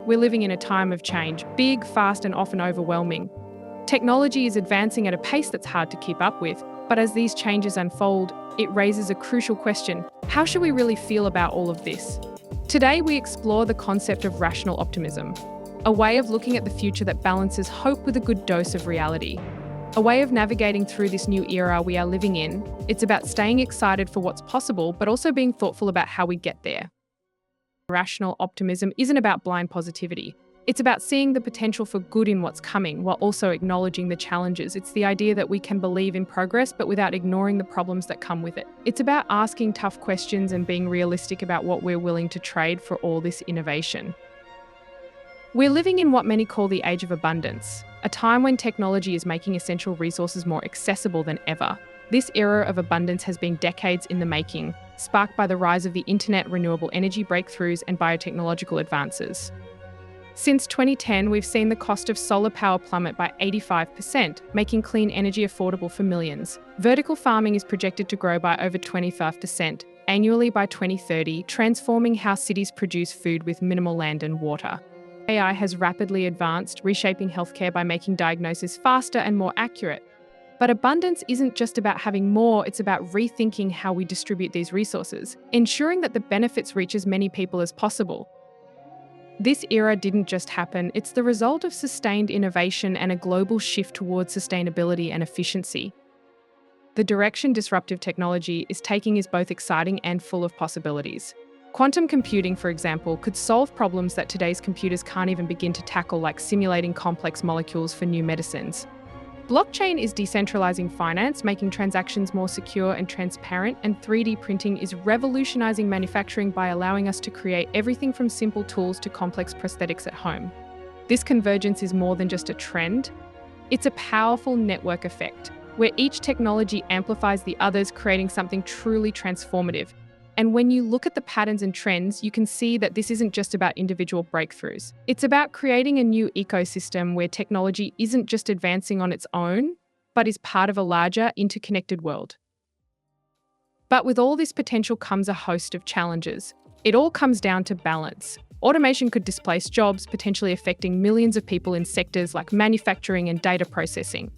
we're living in a time of change, big, fast, and often overwhelming. Technology is advancing at a pace that's hard to keep up with, but as these changes unfold, it raises a crucial question: how should we really feel about all of this? Today, we explore the concept of rational optimism, a way of looking at the future that balances hope with a good dose of reality. A way of navigating through this new era we are living in. It's about staying excited for what's possible, but also being thoughtful about how we get there. Rational optimism isn't about blind positivity. It's about seeing the potential for good in what's coming, while also acknowledging the challenges. It's the idea that we can believe in progress, but without ignoring the problems that come with it. It's about asking tough questions and being realistic about what we're willing to trade for all this innovation. We're living in what many call the age of abundance, a time when technology is making essential resources more accessible than ever. This era of abundance has been decades in the making, sparked by the rise of the internet, renewable energy breakthroughs, and biotechnological advances. Since 2010, we've seen the cost of solar power plummet by 85%, making clean energy affordable for millions. Vertical farming is projected to grow by over 25% annually by 2030, transforming how cities produce food with minimal land and water. AI has rapidly advanced, reshaping healthcare by making diagnosis faster and more accurate. But abundance isn't just about having more, it's about rethinking how we distribute these resources, ensuring that the benefits reach as many people as possible. This era didn't just happen, it's the result of sustained innovation and a global shift towards sustainability and efficiency. The direction disruptive technology is taking is both exciting and full of possibilities. Quantum computing, for example, could solve problems that today's computers can't even begin to tackle, like simulating complex molecules for new medicines. Blockchain is decentralizing finance, making transactions more secure and transparent, and 3D printing is revolutionizing manufacturing by allowing us to create everything from simple tools to complex prosthetics at home. This convergence is more than just a trend. It's a powerful network effect, where each technology amplifies the others, creating something truly transformative. And when you look at the patterns and trends, you can see that this isn't just about individual breakthroughs. It's about creating a new ecosystem where technology isn't just advancing on its own, but is part of a larger, interconnected world. But with all this potential comes a host of challenges. It all comes down to balance. Automation could displace jobs, potentially affecting millions of people in sectors like manufacturing and data processing.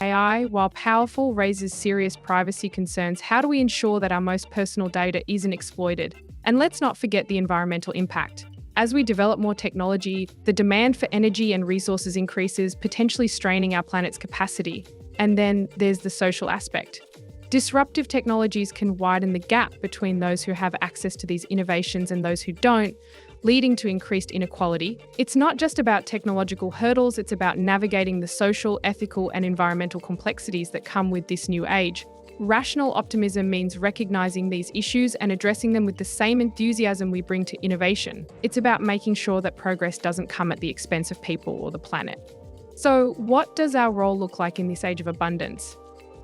AI, while powerful, raises serious privacy concerns. How do we ensure that our most personal data isn't exploited? And let's not forget the environmental impact. As we develop more technology, the demand for energy and resources increases, potentially straining our planet's capacity. And then there's the social aspect. Disruptive technologies can widen the gap between those who have access to these innovations and those who don't, leading to increased inequality. It's not just about technological hurdles, it's about navigating the social, ethical, and environmental complexities that come with this new age. Rational optimism means recognizing these issues and addressing them with the same enthusiasm we bring to innovation. It's about making sure that progress doesn't come at the expense of people or the planet. So, what does our role look like in this age of abundance?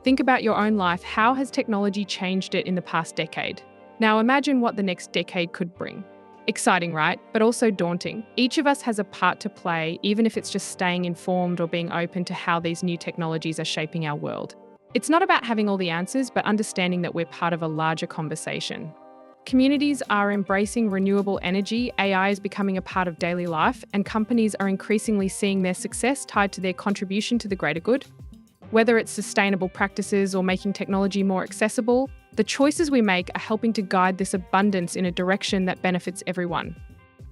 Think about your own life. How has technology changed it in the past decade? Now imagine what the next decade could bring. Exciting, right? But also daunting. Each of us has a part to play, even if it's just staying informed or being open to how these new technologies are shaping our world. It's not about having all the answers, but understanding that we're part of a larger conversation. Communities are embracing renewable energy, AI is becoming a part of daily life, and companies are increasingly seeing their success tied to their contribution to the greater good. Whether it's sustainable practices or making technology more accessible, the choices we make are helping to guide this abundance in a direction that benefits everyone.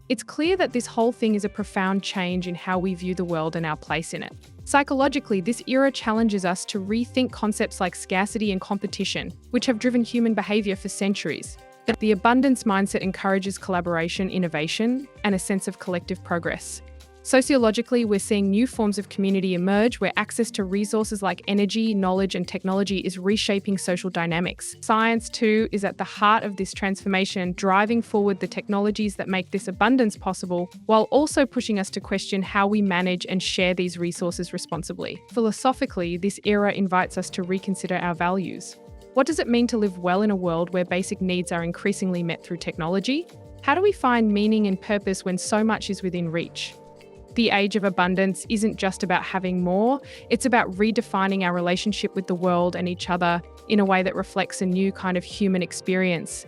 It's clear that this whole thing is a profound change in how we view the world and our place in it. Psychologically, this era challenges us to rethink concepts like scarcity and competition, which have driven human behavior for centuries. The abundance mindset encourages collaboration, innovation, and a sense of collective progress. Sociologically, we're seeing new forms of community emerge where access to resources like energy, knowledge, and technology is reshaping social dynamics. Science, too, is at the heart of this transformation, driving forward the technologies that make this abundance possible, while also pushing us to question how we manage and share these resources responsibly. Philosophically, this era invites us to reconsider our values. What does it mean to live well in a world where basic needs are increasingly met through technology? How do we find meaning and purpose when so much is within reach? The age of abundance isn't just about having more, it's about redefining our relationship with the world and each other in a way that reflects a new kind of human experience.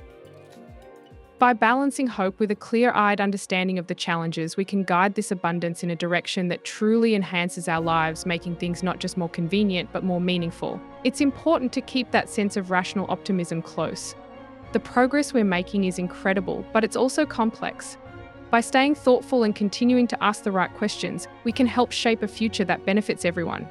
By balancing hope with a clear-eyed understanding of the challenges, we can guide this abundance in a direction that truly enhances our lives, making things not just more convenient, but more meaningful. It's important to keep that sense of rational optimism close. The progress we're making is incredible, but it's also complex. By staying thoughtful and continuing to ask the right questions, we can help shape a future that benefits everyone.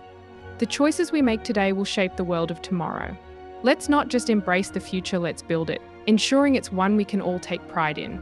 The choices we make today will shape the world of tomorrow. Let's not just embrace the future, let's build it, ensuring it's one we can all take pride in.